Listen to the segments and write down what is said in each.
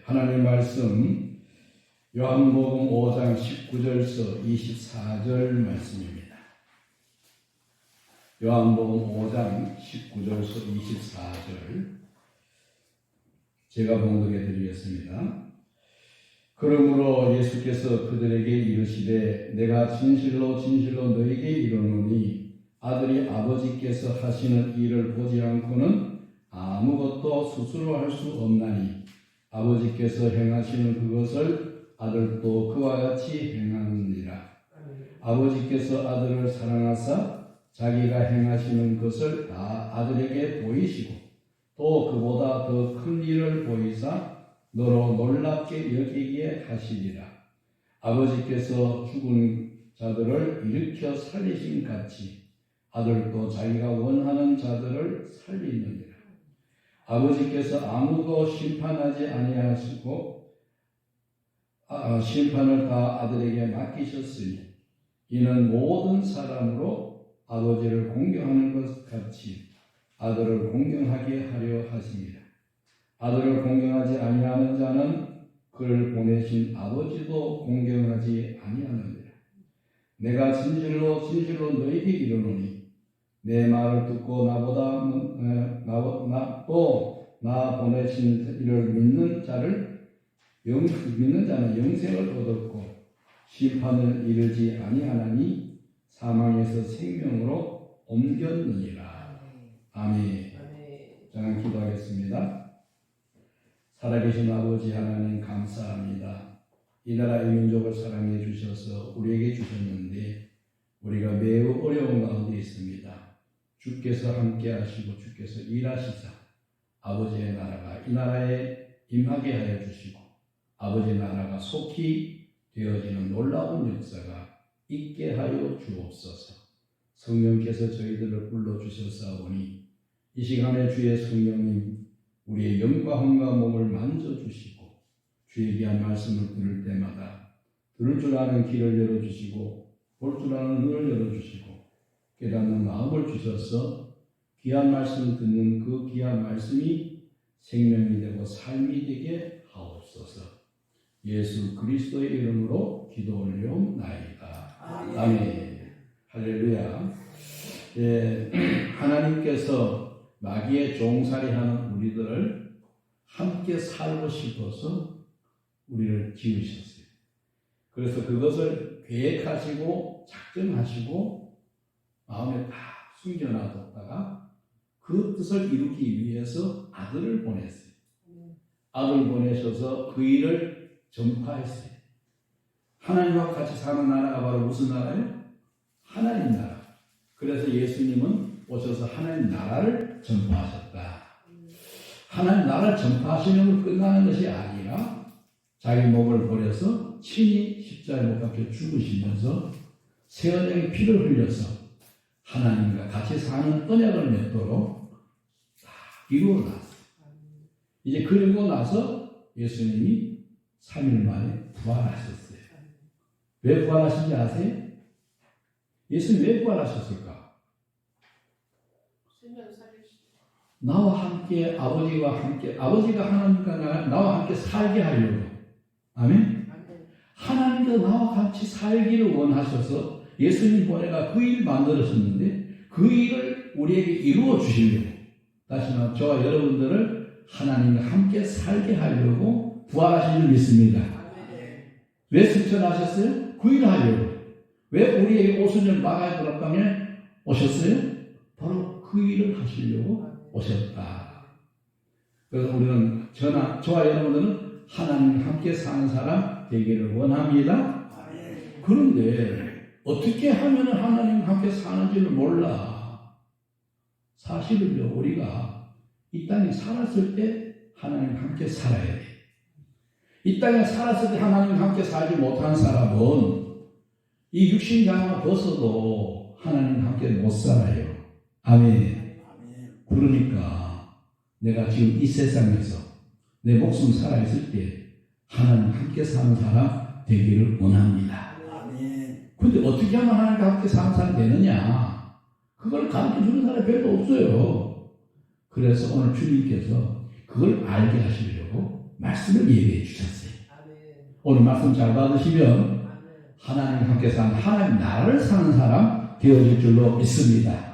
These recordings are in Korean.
하나님의 말씀 요한복음 5장 19절에서 24절 말씀입니다. 요한복음 5장 19절에서 24절 제가 봉독해 드리겠습니다. 그러므로 예수께서 그들에게 이르시되 내가 진실로 진실로 너희에게 이르노니 아들이 아버지께서 하시는 일을 보지 않고는 아무것도 스스로 할 수 없나니 아버지께서 행하시는 그것을 아들도 그와 같이 행하느니라. 아버지께서 아들을 사랑하사 자기가 행하시는 것을 다 아들에게 보이시고 또 그보다 더 큰 일을 보이사 너로 놀랍게 여기게 하시리라. 아버지께서 죽은 자들을 일으켜 살리신 같이 아들도 자기가 원하는 자들을 살리느니라. 아버지께서 아무도 심판하지 아니하시고 심판을 다 아들에게 맡기셨으니 이는 모든 사람으로 아버지를 공경하는 것 같이 아들을 공경하게 하려 하심이라. 아들을 공경하지 아니하는 자는 그를 보내신 아버지도 공경하지 아니하느니라. 내가 진실로 진실로 너희에게 이르노니 내 말을 듣고 나 보내신 이를 믿는 자는 영생을 얻었고 심판을 이르지 아니하나니 사망에서 생명으로 옮겼느니라. 아멘. 저는 기도하겠습니다. 살아계신 아버지 하나님 감사합니다. 이 나라의 민족을 사랑해 주셔서 우리에게 주셨는데 우리가 매우 어려운 가운데 있습니다. 주께서 함께 하시고 주께서 일하시사 아버지의 나라가 이 나라에 임하게 하여 주시고 아버지의 나라가 속히 되어지는 놀라운 역사가 있게 하여 주옵소서. 성령께서 저희들을 불러주셨사오니 이 시간에 주의 성령님 우리의 영과 혼과 몸을 만져주시고 주의 귀한 말씀을 들을 때마다 들을 줄 아는 귀를 열어주시고 볼 줄 아는 눈을 열어주시고 깨닫는 마음을 주셔서 귀한 말씀을 듣는 그 귀한 말씀이 생명이 되고 삶이 되게 하옵소서. 예수 그리스도의 이름으로 기도 올려옵나이다. 아멘. 할렐루야. 하나님께서 마귀의 종살이하는 우리들을 함께 살고 싶어서 우리를 지으셨어요. 그래서 그것을 계획하시고 작정하시고 마음에 다 숨겨놔뒀다가 그 뜻을 이루기 위해서 아들을 보냈어요. 아들을 보내셔서 그 일을 전파했어요. 하나님과 같이 사는 나라가 바로 무슨 나라예요? 하나님 나라. 그래서 예수님은 오셔서 하나님 나라를 전파하셨다. 하나님 나라를 전파하시면 끝나는 것이 아니라 자기 몸을 버려서 친히 십자가에 못 박혀 죽으시면서 새 언약의 피를 흘려서 하나님과 같이 사는 언약을 맺도록 다 이루어놨어요. 이제 그리고 나서 예수님이 3일 만에 부활하셨어요. 왜 부활하신지 아세요? 예수님 왜 부활하셨을까? 나와 함께 아버지가 하나님과 나와 함께 살게 하려고. 아멘? 하나님도 나와 같이 살기를 원하셔서 예수님 보내가 그 일을 만들었었는데 그 일을 우리에게 이루어 주시려고 다시 말해 저와 여러분들을 하나님과 함께 살게 하려고 부활하신 줄 믿습니다. 왜 승천하셨어요? 그 일을 하려고. 왜 우리에게 오순절 마가의 도락방에 오셨어요? 바로 그 일을 하시려고 오셨다. 그래서 우리는 저와 여러분들은 하나님과 함께 사는 사람 되기를 원합니다. 그런데 어떻게 하면 하나님과 함께 사는지를 몰라. 사실은요, 우리가 이 땅에 살았을 때 하나님과 함께 살아야 돼. 이 땅에 살았을 때 하나님과 함께 살지 못한 사람은 이 육신 장을 벗어도 하나님과 함께 못 살아요. 아멘. 그러니까 내가 지금 이 세상에서 내 목숨 살아있을 때 하나님과 함께 사는 사람 되기를 원합니다. 그런데 어떻게 하면 하나님과 함께 사는 사람 되느냐? 그걸 가르쳐주는 사람이 별로 없어요. 그래서 오늘 주님께서 그걸 알게 하시려고 말씀을 예배해 주셨어요. 오늘 말씀 잘 받으시면 하나님 함께 사는 하나님 나라를 사는 사람 되어질 줄로 믿습니다.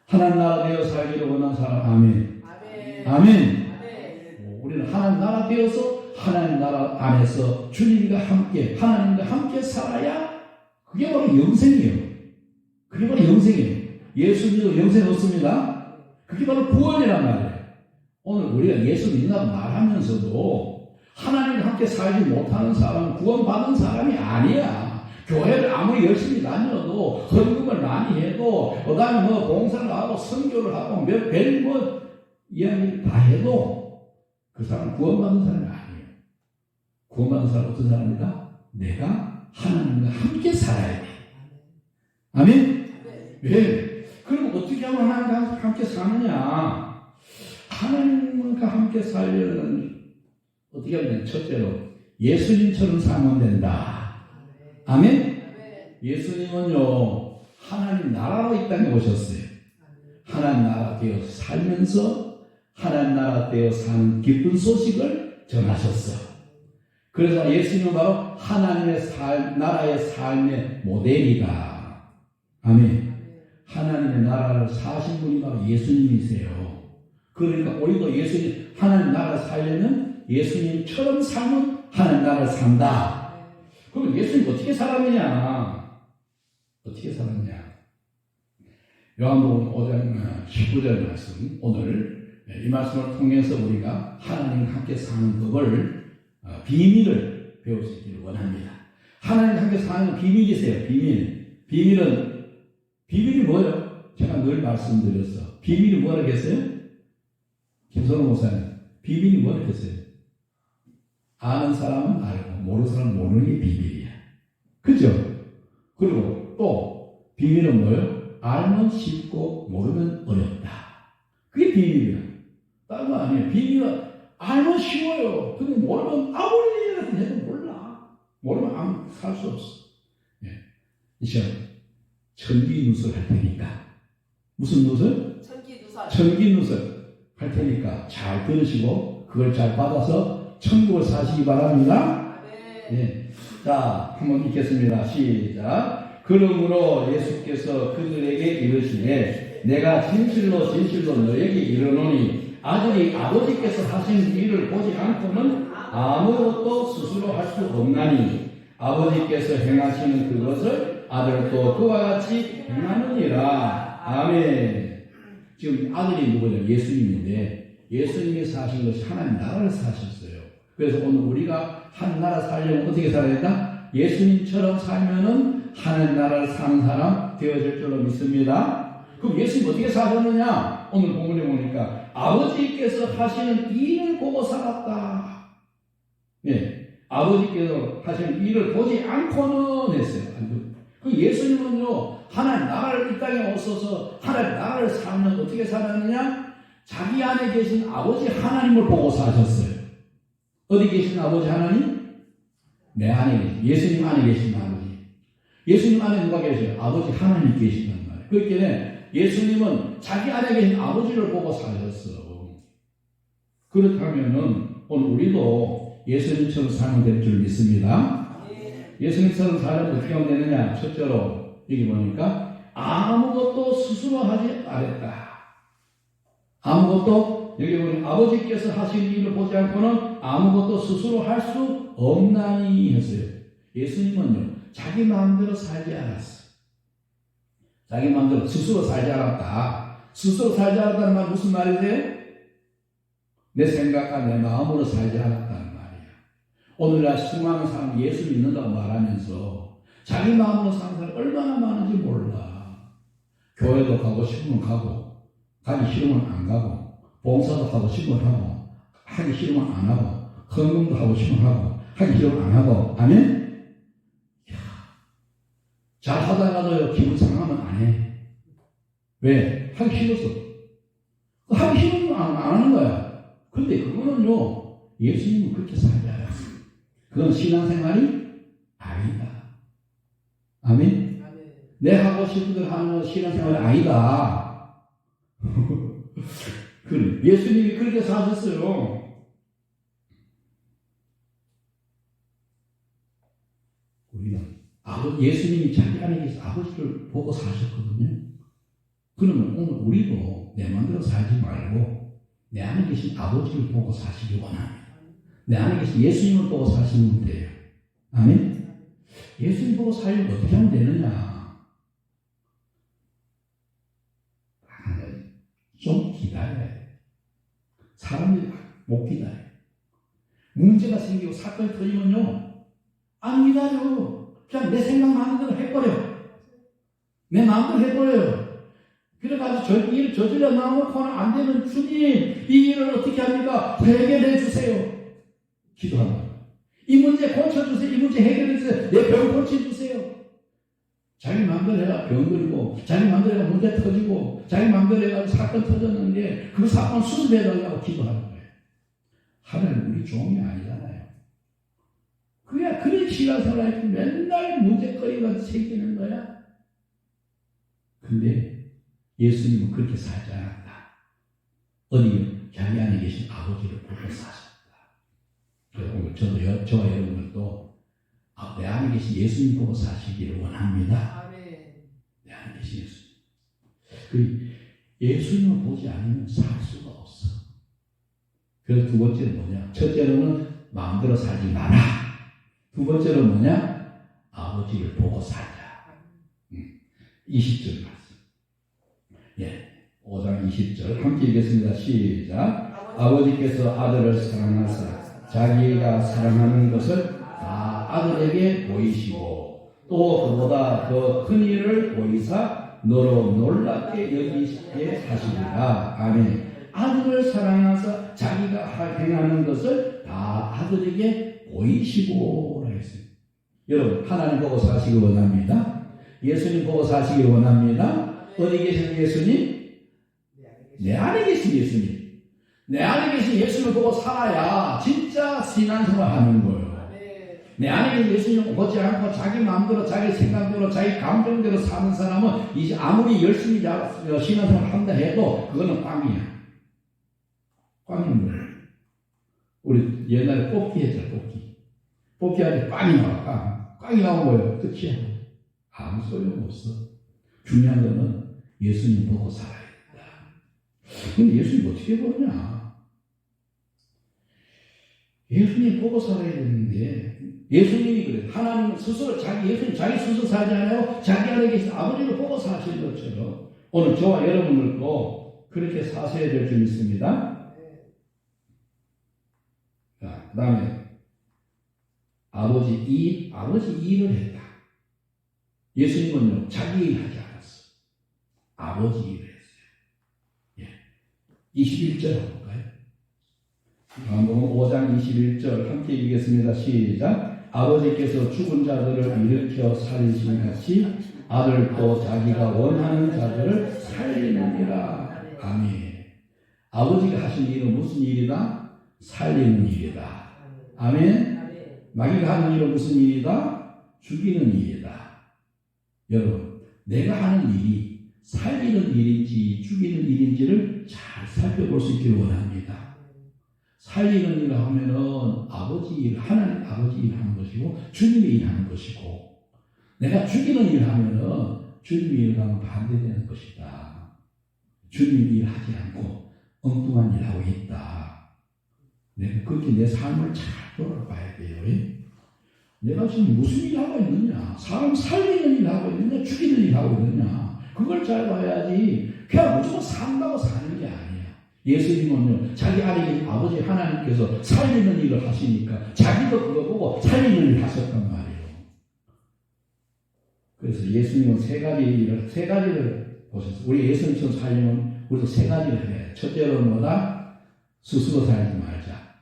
하나님 나라 되어 살기를 원하는 사람 아멘. 아멘. 우리는 하나님 나라 되어서 하나님 나라 안에서 주님과 함께 하나님과 함께 살아야 그게 바로 영생이에요. 그게 바로 영생이에요. 예수 믿어 영생 없습니다. 그게 바로 구원이란 말이에요. 오늘 우리가 예수 믿는다고 말하면서도 하나님과 함께 살지 못하는 사람은 구원받은 사람이 아니야. 교회를 아무리 열심히 다녀도 헌금을 많이 해도 그 다음에 뭐 봉사를 하고 선교를 하고 몇 별 뭐 이야기를 다 해도 그 사람은 구원받은 사람이 아니에요. 구원받은 사람은 어떤 사람이다? 내가 하나님과 함께 살아야 돼. 아멘? 왜? 그럼 어떻게 하면 하나님과 함께 사느냐? 하나님과 함께 살려면 어떻게 하면 첫째로 예수님처럼 살면 된다. 아멘? 예수님은요 하나님 나라로 이 땅에 오셨어요. 하나님 나라 되어 살면서 하나님 나라 되어 사는 기쁜 소식을 전하셨어요. 그래서 예수님은 바로 하나님의 나라의 삶의 모델이다. 아멘. 하나님의 나라를 사신 분이 바로 예수님이세요. 그러니까 우리도 예수님 하나님 나라를 살려면 예수님처럼 살면 하나님 나라를 산다. 그럼 예수님 어떻게 살았느냐? 어떻게 살았냐? 요한복음 5장 19절 말씀, 오늘 이 말씀을 통해서 우리가 하나님과 함께 사는 법을 비밀을 배울 수 있기를 원합니다. 하나님과 함께 사는 비밀이세요. 비밀이 뭐예요? 제가 늘 말씀드렸어. 비밀이 뭐라고 했어요? 김선호 목사님, 비밀이 뭐라고 했어요? 아는 사람은 알고 모르는 사람은 모르는 게 비밀이야. 그죠? 그리고 또 비밀은 뭐예요? 알면 쉽고 모르면 어렵다. 그게 비밀이야. 다른 거 아니에요. 비밀은 알면 쉬워요. 근데 모르면 아무리 해도 몰라. 모르면 아무 살 수 없어. 예. 이 시간 천기 누설 할 테니까. 무슨 누설? 천기 누설 할 테니까 잘 들으시고 그걸 잘 받아서 천국을 사시기 바랍니다. 예. 자, 한번 읽겠습니다. 시작. 그러므로 예수께서 그들에게 이르시되 내가 진실로 너에게 이르노니 아들이 아버지께서 하신 일을 보지 않고는 아무것도 스스로 할 수 없나니 아버지께서 행하시는 그것을 아들도 그와 같이 행하느니라. 아멘. 지금 아들이 누구냐? 예수님인데 예수님이 사신 것이 하나님 나라를 사셨어요. 그래서 오늘 우리가 하나님 나라 살려면 어떻게 살아야 된다? 예수님처럼 살면은 하나님 나라를 사는 사람 되어질 줄로 믿습니다. 그럼 예수님 어떻게 사셨느냐? 오늘 본문에 보니까 아버지께서 하시는 일을 보고 살았다. 예, 아버지께서 하시는 일을 보지 않고는 했어요. 그 예수님은요 하나님 나라를 이 땅에 오셔서 하나님 나라를 살면 어떻게 살았느냐? 자기 안에 계신 아버지 하나님을 보고 사셨어요. 어디 계신 아버지 하나님? 내 안에 계신 예수님 안에 계신 아버지. 예수님 안에 누가 계셔요? 아버지 하나님 계신단 말이에요. 그렇기 때문에 예수님은 자기 안에 계신 아버지를 보고 사셨어. 그렇다면은 오늘 우리도 예수님처럼 살면 될 줄 믿습니다. 예수님처럼 살면 어떻게 하면 되느냐? 첫째로 여기 보니까 아무것도 스스로 하지 않았다. 아무것도 여기 보니 아버지께서 하신 일을 보지 않고는 아무것도 스스로 할 수 없나니 했어요. 예수님은요 자기 마음대로 살지 않았어. 자기 마음대로 스스로 살지 않았다. 스스로 살지 않았다는 말 무슨 말이세요? 내 생각과 내 마음으로 살지 않았다는 말이야. 오늘날 수많은 사람이 예수 믿는다고 말하면서 자기 마음으로 사는 사람이 얼마나 많은지 몰라. 교회도 가고 싶으면 가고 가기 싫으면 안 가고 봉사도 하고 싶으면 하고 하기 싫으면 안 하고 헌금도 하고 싶으면 하고 하기 싫으면 안 하고. 아멘? 잘 하다가도 기분 상하면 안 해. 왜? 하기 싫었어. 하기 싫으면 안 하는 거야. 근데 그거는요, 예수님은 그렇게 살지 않았어. 그건 신앙생활이 아니다. 아멘? 내 하고 싶은 대로 하는 건 신앙생활이 아니다. 그래. 예수님이 그렇게 사셨어요. 예수님이 자기 안에 계신 아버지를 보고 사셨거든요. 그러면 오늘 우리도 내 마음대로 살지 말고 내 안에 계신 아버지를 보고 사시기 원합니다. 내 안에 계신 예수님을 보고 사시면 돼요. 아멘? 예수님 보고 살려면 어떻게 하면 되느냐? 좀 기다려야 돼. 사람들이 못 기다려요. 문제가 생기고 사건이 터지면요, 안 기다려. 그냥 내 생각 마음대로 해버려. 내 마음대로 해버려요. 그래가지고 일을 저질러 나오고는 안 되면 주님, 이 일을 어떻게 합니까? 해결해 주세요. 기도합니다. 이 문제 고쳐주세요. 이 문제 해결해 주세요. 내 병 고쳐주세요. 자기 마음대로 해가 병 걸리고, 자기 마음대로 해가 문제 터지고, 자기 마음대로 해가 사건 터졌는데, 그 사건 수습해달라고 기도하는 거예요. 하나님 우리 종이 아니잖아요. 그런 신앙생활에 맨날 문제거리가 생기는 거야. 근데 예수님은 그렇게 살지 않았다. 어디 자기 안에 계신 아버지를 보고 사셨다. 그래서 오늘 저와 여러분들도 내 안에 계신 예수님 보고 사시기를 원합니다. 내 안에 계신 예수님. 예수님을 보지 않으면 살 수가 없어. 그래서 두 번째는 뭐냐? 첫째로는 마음대로 살지 마라. 두 번째로 뭐냐? 아버지를 보고 살자. 20절 말씀. 5장 20절 함께 읽겠습니다. 시작. 아버지께서 아들을 사랑하사 자기가 사랑하는 것을 다 아들에게 보이시고 또 그보다 더 큰 일을 보이사 너로 놀랍게 여기시게 하시리라. 아멘. 아들을 사랑하사 자기가 행하는 것을 다 아들에게 보이시고 했어요. 여러분, 하나님 보고 사시기 원합니다. 예수님 보고 사시기 원합니다. 어디 계신 예수님? 내 안에 계신 예수님. 내 안에 계신 예수님을 보고 살아야 진짜 신앙생활 하는 거예요. 내 안에 계신 예수님을 보지 않고 자기 마음대로, 자기 생각대로, 자기 감정대로 사는 사람은 이제 아무리 열심히 신앙생활 한다 해도 그거는 꽝이야. 꽝인 거예요. 우리 옛날에 뽑기 했잖아, 뽑기. 뽑기 할 때 꽝이 나와, 꽝. 꽝이 나온 거예요. 끝이야. 아무 소용없어. 중요한 거는 예수님 보고 살아야 된다. 근데 예수님 어떻게 보냐? 예수님 보고 살아야 되는데, 예수님이 그래. 하나님은 스스로 예수님 자기 스스로 살지 않아요. 자기 안에 계신 아버지를 보고 사시는 것처럼 오늘 저와 여러분들도 그렇게 사셔야 될 줄 믿습니다. 자, 그 다음에 아버지 일을 했다. 예수님은요, 자기 일 하지 않았어. 아버지 일을 했어요. 21절 볼까요? 요한복음 5장 21절 함께 읽겠습니다. 시작. 아버지께서 죽은 자들을 일으켜 살리신 같이 아들도 자기가 원하는 자들을 살리느니라. 아멘. 아버지가 하신 일은 무슨 일이다? 살리는 일이다. 아멘. 마귀가 하는 일은 무슨 일이다? 죽이는 일이다. 여러분, 내가 하는 일이 살리는 일인지 죽이는 일인지를 잘 살펴볼 수 있기를 원합니다. 살리는 일을 하면은 하나님 아버지 일 하는 것이고 주님의 일 하는 것이고, 내가 죽이는 일 하면은 주님의 일과는 반대되는 것이다. 주님의 일 하지 않고 엉뚱한 일 하고 있다. 내가 그렇게 내 삶을 잘 돌아봐야 돼요. 내가 지금 무슨 일 하고 있느냐? 사람 살리는 일 하고 있느냐? 죽이는 일 하고 있느냐? 그걸 잘 봐야지. 그냥 무조건 산다고 사는 게 아니야. 예수님은요, 자기 안에 계신 아버지 하나님께서 살리는 일을 하시니까 자기도 그거 보고 살리는 일을 하셨단 말이에요. 그래서 예수님은 세 가지를 보셨어요. 우리 예수님처럼 살려면 우리도 세 가지를 해야 돼. 첫째로는 뭐다? 스스로 살지 말자.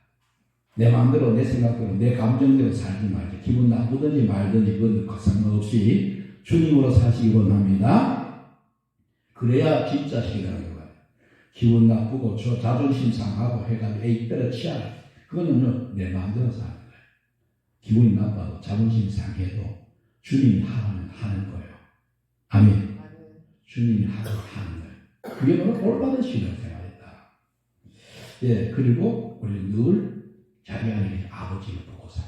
내 마음대로, 내 생각대로, 내 감정대로 살지 말자. 기분 나쁘든지 말든지 그건 상관없이 주님으로 사시기 원합니다. 그래야 진짜 시간이에요. 기분 나쁘고 자존심 상하고 해가지고 에이 때려치워라. 그거는요, 내 마음대로 사는 거예요. 기분이 나빠도 자존심 상해도 주님이 하는 거예요. 아멘. 주님이 하는 거예요. 그게 바로 올바른 신앙생활이다. 그리고 우리 늘 자기 안에 계신 아버지를 보고 살.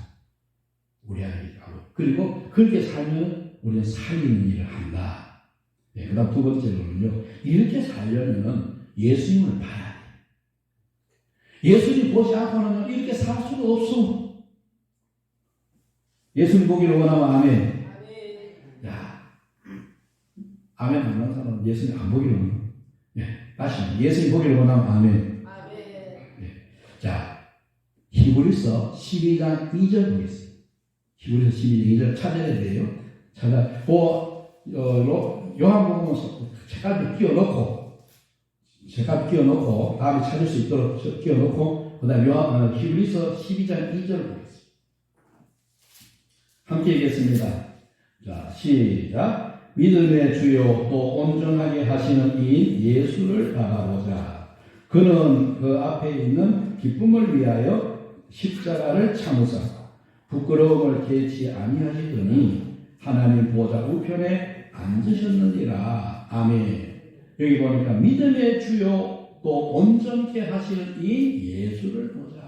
우리 안에 있고, 그리고 그렇게 살면 우리는 살리는 일을 한다. 네, 그 다음 두 번째로는요, 이렇게 살려면 예수님을 봐야 돼. 예수님 보지 않고는 이렇게 살 수가 없어. 예수님 보기를 원하면 아멘. 야, 아멘 안 하는 사람은 예수님 안 보기를 원해. 네, 다시 예수님 보기를 원하면 아멘. 네. 자, 히브리서 12장 2절 보겠습니다. 히브리서 12장 2절 찾아야 돼요. 요한복음은 책까지 끼워놓고 다음에 찾을 수 있도록 끼워놓고 그 다음에 히브리서 12장 2절 보겠습니다. 함께 읽겠습니다. 자, 시작. 믿음의 주요 또 온전하게 하시는 이인 예수를 바라보자. 그는 그 앞에 있는 기쁨을 위하여 십자가를 참으사 부끄러움을 개치 아니하시더니 하나님 보좌 우편에 앉으셨느니라. 아멘. 여기 보니까 믿음의 주요 또 온전케 하시는 이 예수를 보자.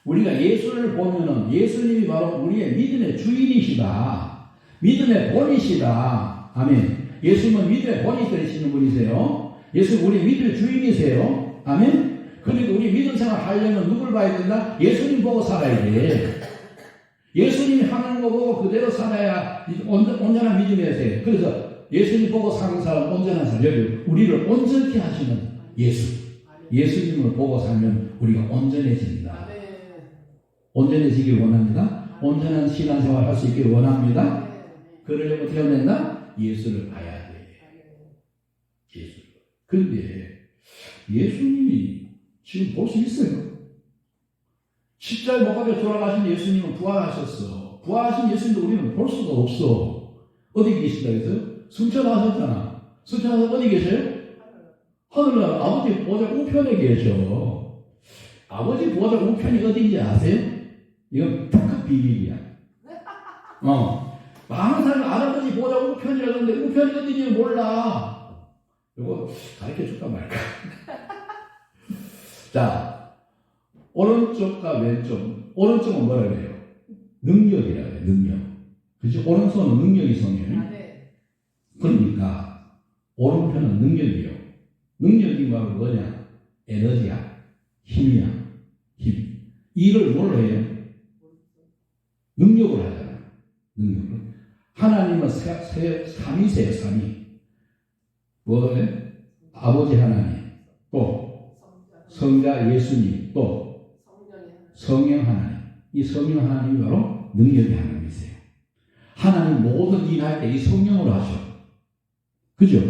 우리가 예수를 보면은 예수님이 바로 우리의 믿음의 주인이시다. 믿음의 본이시다. 아멘. 예수님은 믿음의 본이 되시는 분이세요. 예수는 우리의 믿음의 주인이세요. 아멘. 그러니까 우리 믿음 생활 하려면 누굴 봐야 된다? 예수님 보고 살아야 돼. 예수님이 하는 거 보고 그대로 살아야 온전한 믿음이 되세요. 그래서 예수님 보고 사는 사람, 온전한 사람, 여기 우리를 온전케 하시는 예수. 예수님을 보고 살면 우리가 온전해진다. 온전해지길 원합니다. 온전한 신앙생활 할 수 있길 원합니다. 그러려면 어떻게 하면 된다? 예수를 봐야 돼. 예수. 그런데 예수님이 지금 볼 수 있어요. 십자가에 못 박혀 돌아가신 예수님은 부활하셨어. 부활하신 예수님도 우리는 볼 수가 없어. 어디 계시다 그랬어요? 승천하셨잖아. 승천하셔서 어디 계세요? 하늘나라 아버지 보좌 우편에 계셔. 아버지 보좌 우편이 어딘지 아세요? 이건 특급 비밀이야. 많은 사람이 아버지 보좌 우편이라고 하는데 우편이 어딘지 몰라. 이거 가르쳐 줄까 말까? 자, 오른쪽과 왼쪽. 오른쪽은 뭐라 그래요? 능력이라고 해요. 능력. 그치? 오른손은 능력이 성해요. 그러니까 오른편은 능력이요. 능력이 바로 뭐냐? 에너지야. 힘이야. 힘. 일을 뭘로 해요? 능력을 하잖아요. 능력을. 하나님은 삼위세요. 삼위. 뭐예요? 아버지 하나님. 또 성자 예수님. 또 성령 하나님. 이 성령 하나님이 바로 능력의 하나님이세요. 하나님 모든 일할 때 이 성령으로 하셔. 그죠?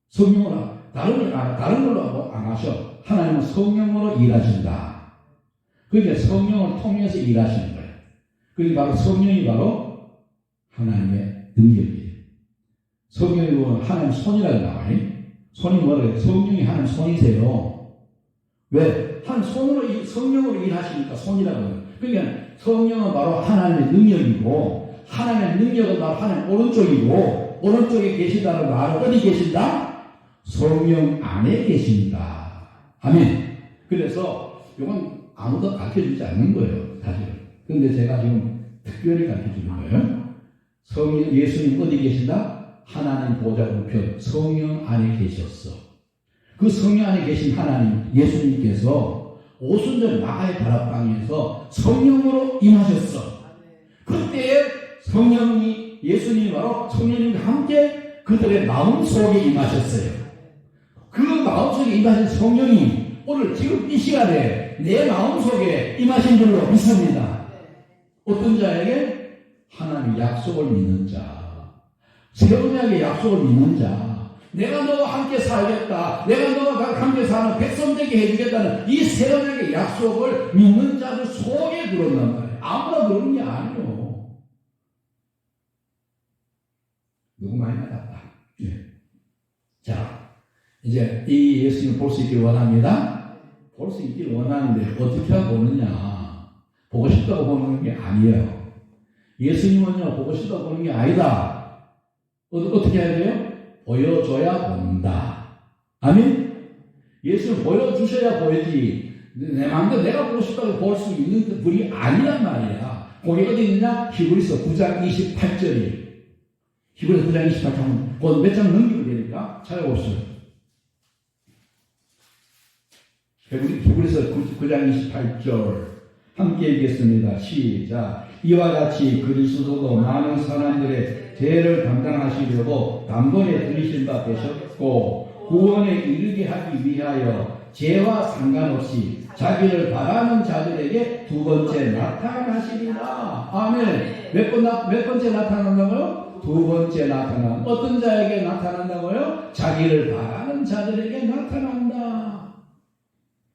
성령으로 다른 걸로 안 하셔. 하나님은 성령으로 일하신다. 그러니까 성령을 통해서 일하시는 거예요. 그러니까 바로 성령이 바로 하나님의 능력이에요. 성령이 보면 하나님 손이라고 나와요. 손이 뭐래요? 성령이 하나님 손이세요. 왜? 한 손으로 성령으로 일하시니까 손이라고 해요. 그러니까 성령은 바로 하나님의 능력이고 하나님의 능력은 바로 하나님 오른쪽이고 오른쪽에 계시다는 말은 어디 계신다? 성령 안에 계신다. 아멘. 그래서 이건 아무도 가르쳐주지 않는 거예요. 사실은. 그런데 제가 지금 특별히 가르쳐주는 거예요. 성령 예수님 어디 계신다? 하나님 보좌 우편 성령 안에 계셨어. 그 성령 안에 계신 하나님 예수님께서 오순절 마가의 다락방에서 성령으로 임하셨어. 그때 성령이 예수님이 바로 성령님과 함께 그들의 마음속에 임하셨어요. 그 마음속에 임하신 성령이 오늘 지금 이 시간에 내 마음속에 임하신 줄로 믿습니다. 어떤 자에게? 하나님 약속을 믿는 자, 세운약의 약속을 믿는 자, 내가 너와 함께 살겠다, 내가 너와 함께 사는 백성 되게 해주겠다는 이 세운약의 약속을 믿는 자들 속에 들어온단 말이에요. 아무나 그러는 게 아니에요. 누구 많이 나갔다. 예. 자, 이제 이 예수님을 볼 수 있기를 원합니다. 볼 수 있기를 원하는데 어떻게 하고 보느냐? 보고 싶다고 보는 게 아니에요. 예수님은요, 보고 싶다고 보는 게 아니다. 어떻게 해야 돼요? 보여줘야 본다. 아멘? 예수를 보여주셔야 보이지. 내 마음대로 내가 보고 싶다고 볼 수 있는 분이 아니란 말이야. 거기 어디 있느냐? 히브리서 9장 28절이. 히브리서 9장 28절. 그건 몇 장 넘기면 되니까 찾아봅시다. 히브리서 9장 28절. 함께 읽겠습니다. 시작. 이와 같이 그리스도도 많은 사람들의 죄를 담당하시려고 단번에 들리신 바 되셨고 구원에 이르게 하기 위하여 죄와 상관없이 자기를 바라는 자들에게 두 번째 나타나시리라. 아멘. 몇 번째 나타난다고요? 두 번째 나타난. 어떤 자에게 나타난다고요? 자기를 바라는 자들에게 나타난다.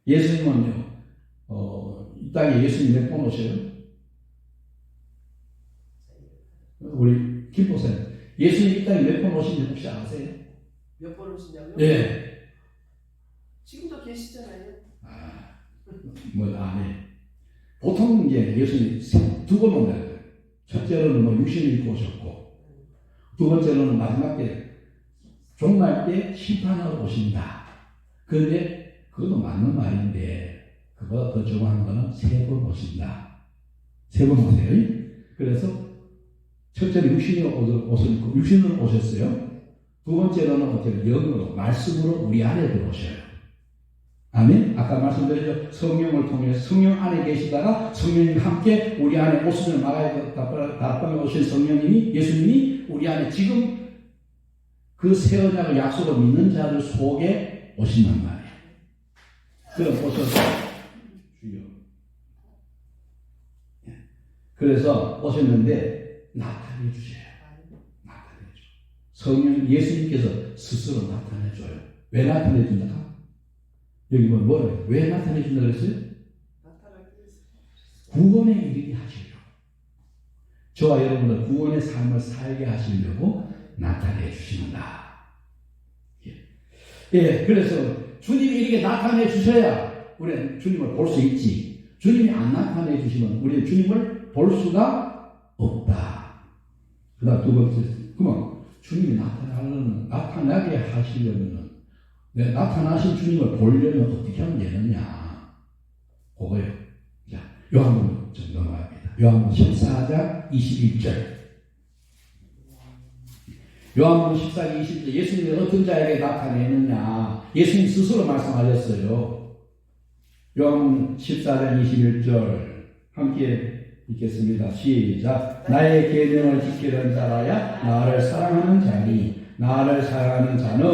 예수님은요, 이 땅에 예수님 몇 번 오셔요? 우리 김보세요. 예수님 이 땅에 몇 번 오신지 혹시 아세요? 몇 번 오시냐고요? 네. 지금도 계시잖아요. 안 해. 보통 이제 예수님 두 번 온다고요. 첫째로는 육신을 입고 오셨고, 두 번째로는 마지막 때, 종말 때 심판하러 오신다. 그런데 그것도 맞는 말인데, 그거 더 중요한 거는 세 번 오신다. 세 번 오세요. 그래서 첫째로 육신으로 오셨어요. 두 번째로는 어떻게 영으로, 말씀으로 우리 안에 들어오셔요. 아멘? 아까 말씀드렸죠. 성령을 통해서 성령 안에 계시다가 성령님과 함께 우리 안에 오심을 막아야 답답해 오신 성령님이, 예수님이 우리 안에 지금 그 새 언약을 약속을 믿는 자들 속에 오신단 말이에요. 그럼 오셔서 주여. 그래서 오셨는데 나타내 주세요. 나타내 줘. 성령 예수님께서 스스로 나타내 줘요. 왜 나타내 준다? 여기 뭐래요? 왜 나타내 준다 그랬어요? 구원에 이르게 하시려고. 저와 여러분들 구원의 삶을 살게 하시려고 나타내 주신다. 예, 그래서 주님이 이렇게 나타내 주셔야 우리는 주님을 볼 수 있지. 주님이 안 나타내 주시면 우리는 주님을 볼 수가 없다. 그 다음 두 번째, 그러면 주님이 나타나게 하시려면 나타나신 주님을 보려면 어떻게 하면 되느냐. 그거요. 자, 요한복음 좀 넘어갑니다. 요한복음 14장 21절. 요한복음 14장 20절. 예수님이 어떤 자에게 나타내느냐. 예수님 스스로 말씀하셨어요. 요한복음 14장 21절. 함께 읽겠습니다. 시작. 나의 계명을 지키는 자라야 나를 사랑하는 자니 나를 사랑하는 자는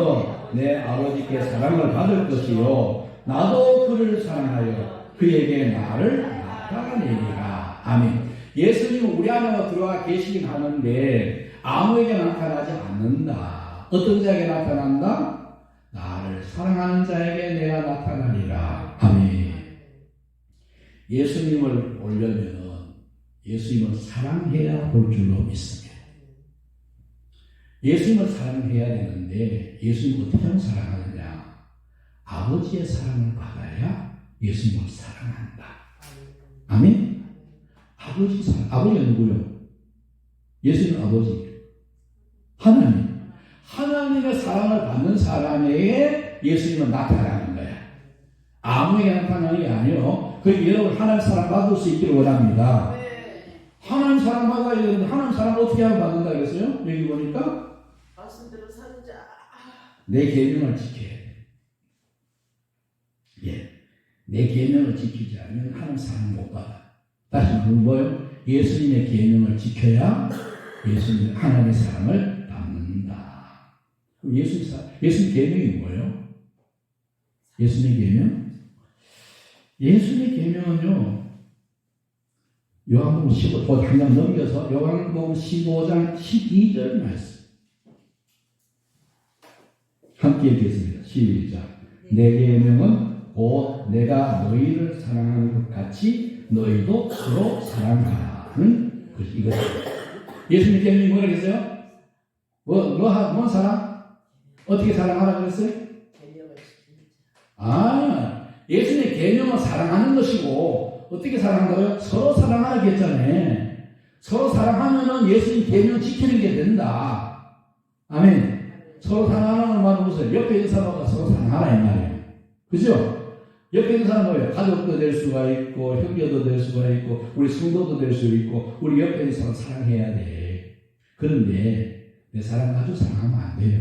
내 아버지께 사랑을 받을 것이요 나도 그를 사랑하여 그에게 나를 나타내리라. 아멘. 예수님은 우리 안에 들어와 계시긴 하는데 아무에게 나타나지 않는다. 어떤 자에게 나타난다? 나를 사랑하는 자에게 내가 나타나리라. 아멘. 예수님을 보려면 예수님을 사랑해야 볼 줄로 믿습니다. 예수님을 사랑해야 되는데 예수님을 어떻게 하면 사랑하느냐? 아버지의 사랑을 받아야 예수님을 사랑한다. 아멘? 아버지 사랑. 아버지가 누구요? 예수님 아버지. 하나님. 하나님의 사랑을 받는 사람에게 예수님은 나타나는 거야. 아무에게 나타나는 게 아니요. 그 여러분 하나님 사랑 받을 수 있기를 원합니다. 하나님 사랑 받아야 되는데 하나님 사랑 어떻게 하면 받는다 그랬어요? 여기 보니까 말씀대로 사는 자. 내 계명을 지켜야 돼. 예, 내 계명을 지키지 않으면 하나님 사랑 못 받아. 다시 말하면 뭐예요? 예수님의 계명을 지켜야 예수님 하나님의 사랑을 받는다. 그럼 예수님 계명이 뭐예요? 예수님의 계명? 예수님의 계명은요. 요한복음 15, 한장 넘겨서 요한복음 15장 12절 말씀. 함께 읽겠습니다. 시작. 내 계명은 곧 내가 너희를 사랑하는 것 같이 너희도 서로 사랑하라는 이것입니다. 예수님 계명이 뭐라 그랬어요? 뭔 사랑? 어떻게 사랑하라 그랬어요? 예수님의 계명은 사랑하는 것이고 어떻게 사랑한다고요? 서로 사랑하라고 했잖아요. 서로 사랑하면은 예수님 계명 지키는 게 된다. 아멘. 서로 사랑하라는 말은 무슨 옆에 있는 사람과 서로 사랑하라 이 말이에요. 그죠? 옆에 있는 사람은 뭐예요? 가족도 될 수가 있고, 형제도 될 수가 있고, 우리 성도도 될 수 있고, 우리 옆에 있는 사람 사랑해야 돼. 그런데 내 사랑 가지고 사랑하면 안 돼요.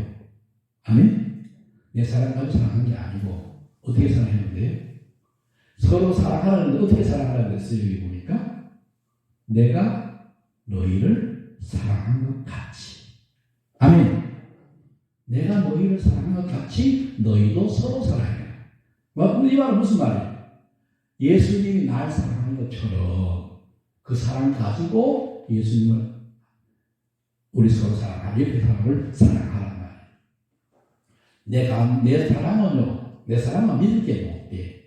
아멘? 내 사랑 가지고 사랑하는 게 아니고, 어떻게 사랑하면 돼요? 서로 사랑하는데 어떻게 사랑하라고 그랬어요? 여기 보니까 내가 너희를 사랑한 것 같이. 아멘. 내가 너희를 사랑한 것 같이 너희도 서로 사랑해라. 이 말은 무슨 말이에요? 예수님이 날 사랑한 것처럼 그 사랑 가지고 예수님을 우리 서로 사랑하라. 옆에 사람을 사랑하란 말이에요. 내 사랑은 믿을 게 못 돼.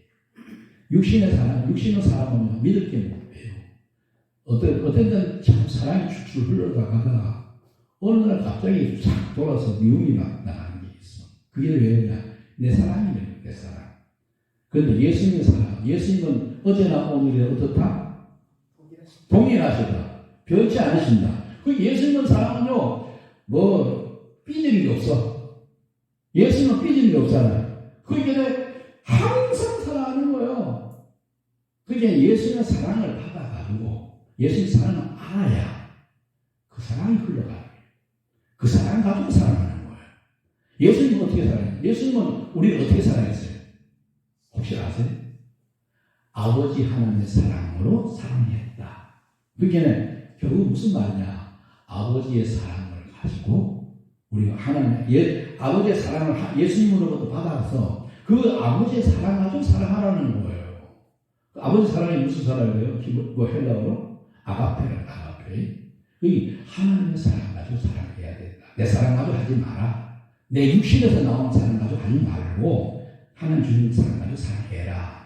육신의 사랑은 믿을 게 못 돼요. 어떤 때는 참 사랑이 줄줄 흘러가다가 어느 날 갑자기 싹 돌아서 미움이 막 나가는 게 있어. 그게 왜냐? 내 사랑이에요. 내 사랑. 그런데 예수님의 사랑, 예수님은 어제나 오늘이나 어떻다? 동일하시다. 변치 않으신다. 그 예수님의 사랑은요, 삐지는 게 없어. 예수님은 삐지는 게 없잖아요. 그게 항상 사랑하는 거예요. 그게 예수님의 사랑을 받아가지고, 예수님의 사랑을 알아야 그 사랑이 흘러가요. 그 사랑 가지고 사랑하는 거예요. 예수님은 어떻게 사랑해요? 예수님은 우리를 어떻게 사랑했어요? 혹시 아세요? 아버지 하나님의 사랑으로 사랑했다. 그게 결국 무슨 말이냐? 아버지의 사랑을 가지고 우리가 아버지의 사랑을 예수님으로부터 받아서 그 아버지의 사랑 가지고 사랑하라는 거예요. 그 아버지 사랑이 무슨 사랑이에요? 헬라어로 아가페. 이 하나님의 사랑 가지고 사랑해야 된다. 내 사랑 가지고 하지 마라. 내 육신에서 나온 사랑 가지고 하지 말고 하나님 주신 사랑 가지고 사랑해라.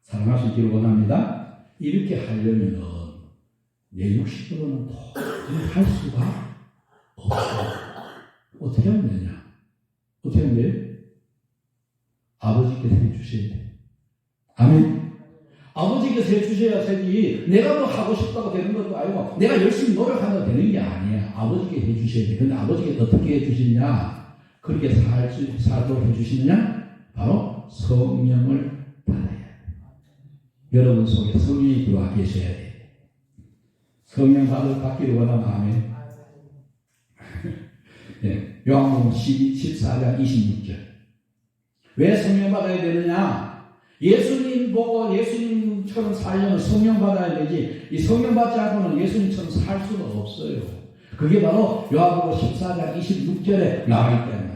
사랑할 수 있기를 원합니다. 이렇게 하려면 내 육신으로는 도저히 할 수가 없어. 어떻게 하면 되냐? 어떻게 하면 돼요? 아버지께서 해주셔야 돼. 아멘. 아버지께서 해주셔야 되지. 내가 뭐 하고 싶다고 되는 것도 아니고 내가 열심히 노력한다고 되는 게 아니야. 아버지께 해주셔야 돼. 근데 아버지께서 어떻게 해주시냐? 그렇게 살도록 해주시느냐? 바로 성령을 받아야 돼. 여러분 속에 성령이 들어와 계셔야 돼. 성령 받기를 원하면 아멘. 네, 요한복음 14장 26절. 왜 성령 받아야 되느냐? 예수님 보고 예수님처럼 살려면 성령 받아야 되지. 이 성령 받지 않고는 예수님처럼 살 수가 없어요. 그게 바로 요한복음 14장 26절에 나와 있다는 말이에요.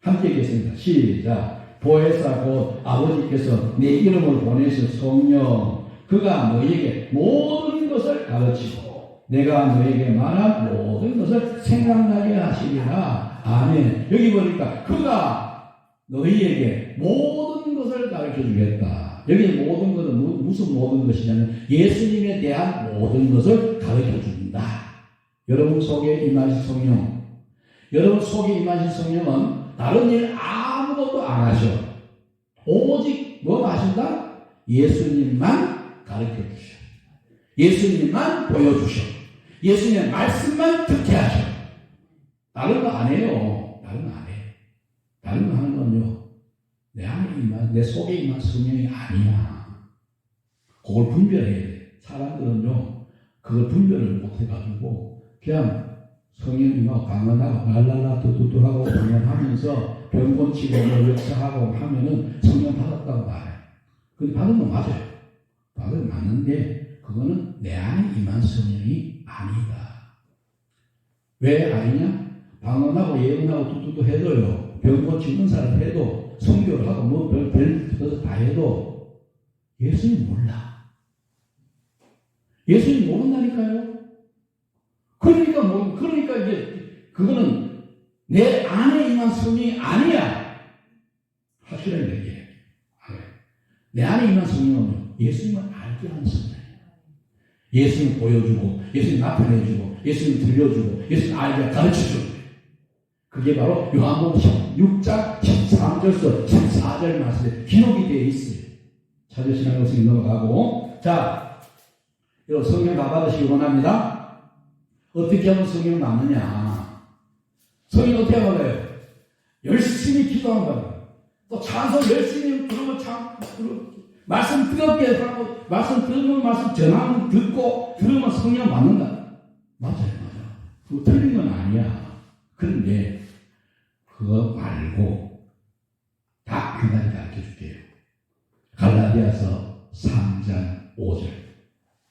함께 읽겠습니다. 시작. 보혜사 곧 아버지께서 내 이름을 보내신 성령, 그가 너희에게 모든 것을 가르치고 내가 너희에게 말한 모든 것을 생각나게 하시리라. 아멘. 여기 보니까 그가 너희에게 모든 것을 가르쳐 주겠다. 여기 모든 것은 무슨 모든 것이냐면 예수님에 대한 모든 것을 가르쳐 준다. 여러분 속에 임하신 성령, 여러분 속에 임하신 성령은 다른 일 아무것도 안 하셔. 오직 뭐 하신다? 예수님만 가르쳐 주셔. 예수님만 보여주셔. 예수님의 말씀만 듣게 하셔. 다른 거 안 해요. 다른 거 안 해. 다른 거 하는 건요, 내 안에 임한, 내 속에 임한 성령이 아니야. 그걸 분별해야 돼. 사람들은요, 그걸 분별을 못 해가지고, 그냥 성령님하고 강건하고, 랄랄라, 뚜뚜뚜하고, 강건하면서, 병곤치고, 역사하고 하면은 성령 받았다고 말해. 근데 받은 건 맞아요. 받은 건 맞는데, 그거는 내 안에 임한 성령이 아니다. 왜 아니냐? 방언하고 예언하고 뚜뚜뚜 해도요, 병곤치는 사람 해도, 성교를 하고 뭐 별 다 해도 예수님 몰라. 예수님 모른다니까요. 그러니까 이제 그거는 내 안에 임한 성령이 아니야. 확실한 얘기예요. 내 안에 임한 성령은 예수님을 알게 하는 성령이에요. 예수님 보여주고, 예수님 나타내주고, 예수님 들려주고, 예수님 알게 가르쳐주고. 그게 바로 요한복음 6장 13절에서 14절 말씀에 기록이 되어 있어요. 찾으시는 것을 넘어가고, 자, 여러분 성령 다 받으시기 원합니다. 어떻게 하면 성령 받느냐? 성령 어떻게 받아요? 열심히 기도하는 거예요. 또 찬송 열심히 부르고 말씀 뜨겁게 하고 말씀 들으면 말씀 전하면 듣고 들으면 성령 받는다. 맞아요. 그거 틀린 건 아니야. 그런데 그거 말고 딱 한 가지 가르쳐 줄게요. 갈라디아서 3장 5절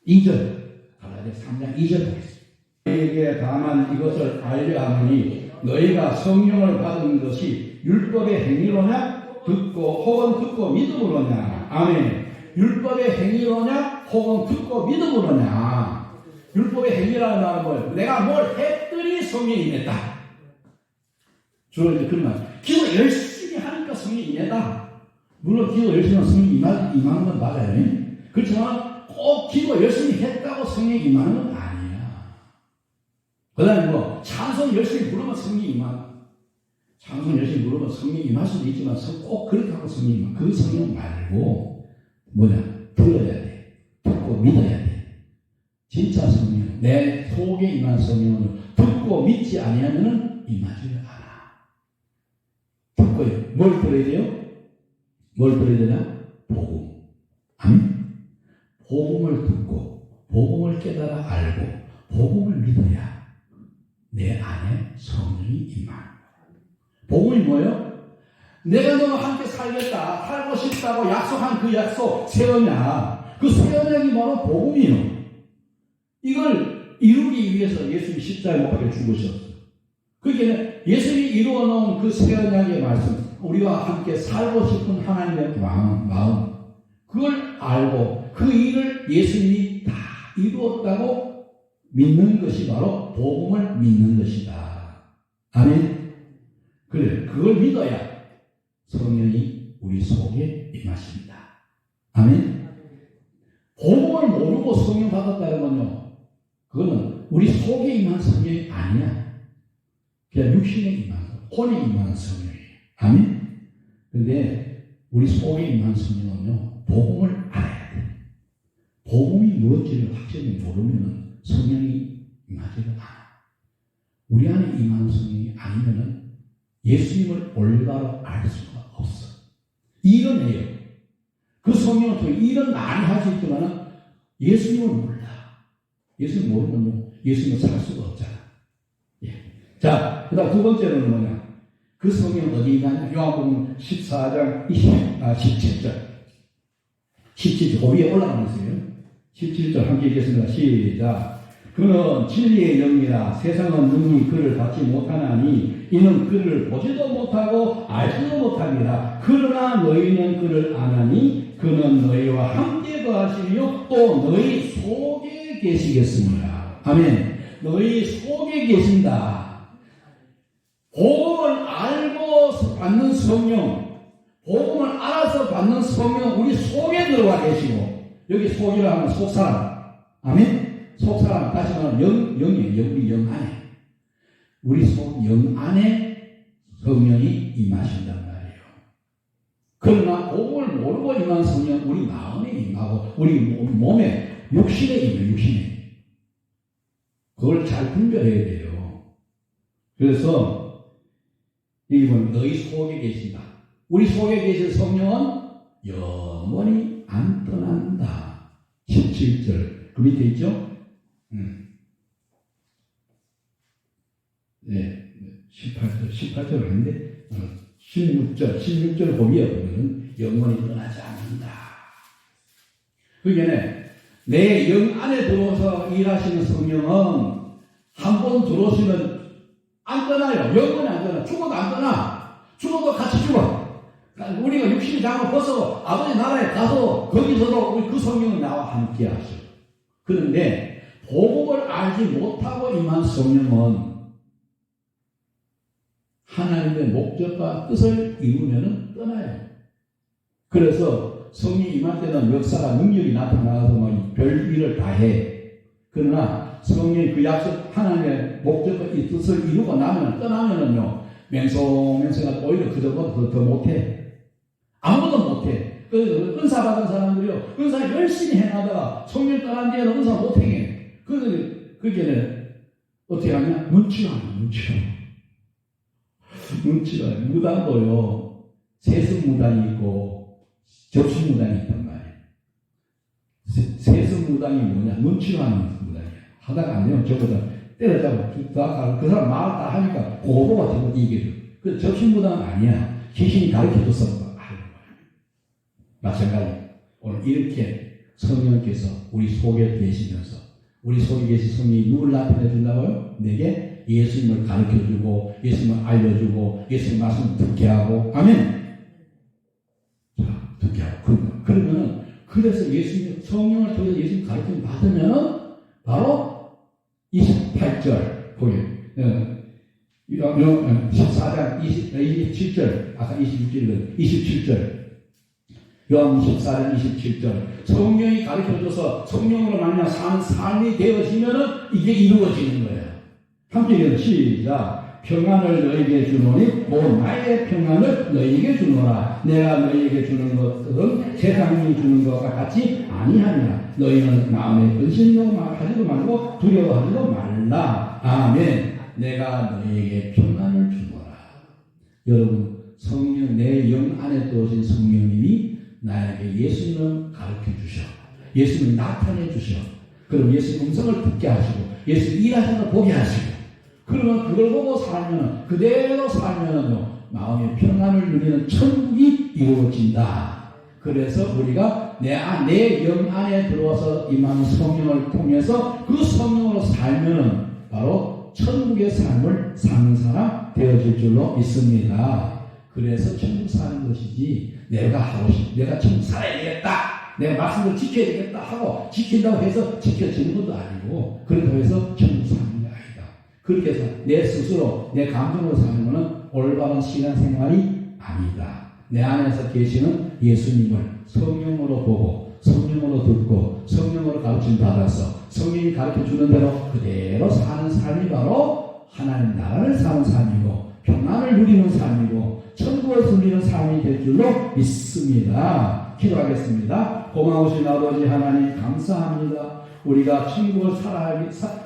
2절 갈라디아 3장 2절 보겠습니다. 너희에게 다만 이것을 알려 하노니 너희가 성령을 받은 것이 율법의 행위로냐 혹은 듣고 믿음으로냐. 아멘. 율법의 행위로냐 혹은 듣고 믿음으로냐. 율법의 행위라는 말은 뭐예요? 내가 뭘 했더니 성령이 임했다. 주로 이제 그런 말. 기도 열심히 하니까 성령이 임했다. 물론 기도 열심히 하면 성령이 임하는 건 맞아요. 그렇지만 꼭 기도 열심히 했다고 성령이 임하는 건 아니야. 그 다음에 뭐 찬송 열심히 부르면 성령이 임하는 찬송 열심히 부르면 성령이 임할 수도 있지만 꼭 그렇다고 성령이 임하. 그 성령 말고 들어야 돼. 듣고 믿어야 돼. 진짜 성령, 내 속에 임한 성령은 듣고 믿지 아니하면 임하지 않아. 듣고요. 뭘 들어야 돼요? 뭘 들어야 되나? 복음. 아멘? 복음을 듣고 복음을 깨달아 알고 복음을 믿어야 내 안에 성령이 임하는. 복음이 뭐예요? 내가 너와 함께 살겠다, 살고 싶다고 약속한 그 약속, 새 언약. 그 새 언약이 바로 복음이에요. 이걸 이루기 위해서 예수님이 십자가에 못 박혀 죽으셨어요. 그게 예수님이 이루어놓은 그 새 언약의 말씀, 우리와 함께 살고 싶은 하나님의 마음, 그걸 알고 그 일을 예수님이 다 이루었다고 믿는 것이 바로 복음을 믿는 것이다. 아멘. 그래, 그걸 믿어야 성령이 우리 속에 임하십니다. 아멘. 복음을 모르고 성령 받았다는 건요, 그거는 우리 속에 임한 성령이 아니야. 그냥 육신에 임한, 혼에 임한 성령이에요. 아멘. 그런데 우리 속에 임한 성령은요, 복음을 알아야 돼. 복음이 무엇인지를 확실히 모르면 성령이 임하지가 않아. 우리 안에 임한 성령이 아니면은 예수님을 올바로 알 수가 없어. 일은 해요. 그 성령을 통해 일은 많이 할 수 있지만 예수님을 몰라. 예수님 모르면 예수님을 살 수가 없잖아. 예. 자, 그 다음 두 번째로는 뭐냐? 그 성령 어디 있냐면 요한복음 14장 17절. 17절, 그 위에 올라가고 있어요. 17절 함께 읽겠습니다. 시작. 그는 진리의 영이라 세상은 능히 그를 받지 못하나니 이는 그를 보지도 못하고 알지도 못합니다. 그러나 너희는 그를 아나니 그는 너희와 함께 거하시며 또 너희 속에 계시겠습니다. 아멘. 너희 속에 계신다. 복음을 알고 받는 성령, 복음을 알아서 받는 성령 우리 속에 들어와 계시고, 여기 속이라 하면 속사람. 아멘. 속사람, 다시 말하면 영이에요. 우리 영 안에. 우리 속 영 안에 성령이 임하신단 말이에요. 그러나 복음을 모르고 임한 성령 우리 마음에 임하고 우리 몸에 육신에 임해요. 육신에. 그걸 잘 분별해야 돼요. 그래서 여기 보면 너희 속에 계신다. 우리 속에 계신 성령은 영원히 안 떠난다. 17절 그 밑에 있죠? 네, 18절 아닌데 16절 거기에 보면 영원히 떠나지 않는다. 그게 내 영 안에 들어와서 일하시는 성령은 한 번 들어오시면 안 떠나요. 영원히 안 떠나. 죽어도 안 떠나. 죽어도 같이 죽어. 우리가 육신의 장을 벗어 아버지 나라에 가서 거기서도 우리 그 성령은 나와 함께 하셔. 그런데 복음을 알지 못하고 임한 성령은 하나님의 목적과 뜻을 이루면 떠나요. 그래서 성령이 임할 때는 역사가 능력이 나타나서 막 별일을 다 해. 그러나 성령이 그 약속 하나님의 목적과 이 뜻을 이루고 나면 떠나면은요 맹성맹성하고 오히려 그전보다 더 못해. 아무도 못해. 그 은사 받은 사람들이요 은사 열심히 해나다가 성령 떠난 뒤에는 은사 못해. 그게 어떻게 하냐? 눈치가 무당도요. 세습무당이 있고 접수무당이 있단 말이에요. 세습무당이 뭐냐? 눈치로 하는 무당이에요. 하다가 안 되면 저보다 때려잡고 그 사람 말 다 하니까 고도가 되고 이게 그 접수무당은 아니야. 귀신이 가르쳐줘서 하는 거예요. 마찬가지. 오늘 이렇게 성령께서 우리 속에 계시면서 우리 속에 계신 성령이 누굴 나타내준다고요? 내게 예수님을 가르쳐주고 예수님을 알려주고 예수님 말씀을 듣게 하고 아멘. 자, 듣게 하고 그러면은 그래서 예수님 성령을 통해서 예수님 가르침 받으면 바로 28절 거기 14장 27절 아까 27절 요한 14장 27절 성령이 가르쳐줘서 성령으로 만나 사는 삶이 되어지면은 이게 이루어지는 거예요. 함께 읽어요. 시작. 평안을 너희에게 주노니 곧 나의 평안을 너희에게 주노라. 내가 너희에게 주는 것들은 세상이 주는 것과 같이 아니하니라. 너희는 마음에 근심도 하지도 말고 두려워하지도 말라. 아멘. 내가 너희에게 평안을 주노라. 여러분 성령 내 영 안에 들어오신 성령님이 나에게 예수님을 가르쳐 주셔. 예수님을 나타내 주셔. 그럼 예수님 음성을 듣게 하시고 예수님 일하시는 걸 보게 하시고 그러면 그걸 보고 살면 그대로 살면은요 마음의 평안을 누리는 천국이 이루어진다. 그래서 우리가 내 영 안에 들어와서 임하는 성령을 통해서 그 성령으로 살면은 바로 천국의 삶을 사는 사람 되어질 줄로 믿습니다. 그래서 천국 사는 것이지 내가 하고 싶 내가 천국 살아야 되겠다. 내가 말씀을 지켜야 되겠다 하고 지킨다고 해서 지켜지는 것도 아니고 그렇다고 해서 천국 사는 게 아니다. 그렇게 해서 내 스스로 내 감정으로 사는 것은 올바른 신앙생활이 아니다. 내 안에서 계시는 예수님을 성령으로 보고 성령으로 듣고 성령으로 가르침 받아서 성령이 가르쳐 주는 대로 그대로 사는 삶이 바로 하나님 나라를 사는 삶이고 평안을 누리는 삶이고 천국을 누리는 삶이 될 줄로 믿습니다. 기도하겠습니다. 고마우신 아버지 하나님 감사합니다. 우리가 천국을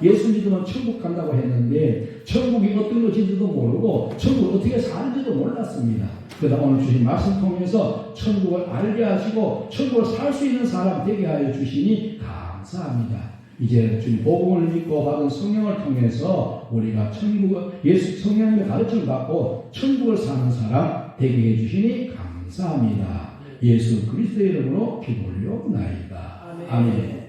예수 믿으면 천국 간다고 했는데 천국이 어떤 것인지도 모르고 천국을 어떻게 사는지도 몰랐습니다. 그러다 오늘 주신 말씀 통해서 천국을 알게 하시고 천국을 살 수 있는 사람 되게 하여 주시니 감사합니다. 이제 주님 복음을 믿고 받은 성령을 통해서 우리가 예수 성령님의 가르침을 받고 천국을 사는 사람 되게 해주시니 감사합니다. 예수 그리스도의 이름으로 기도 올려옵나이다. 아멘.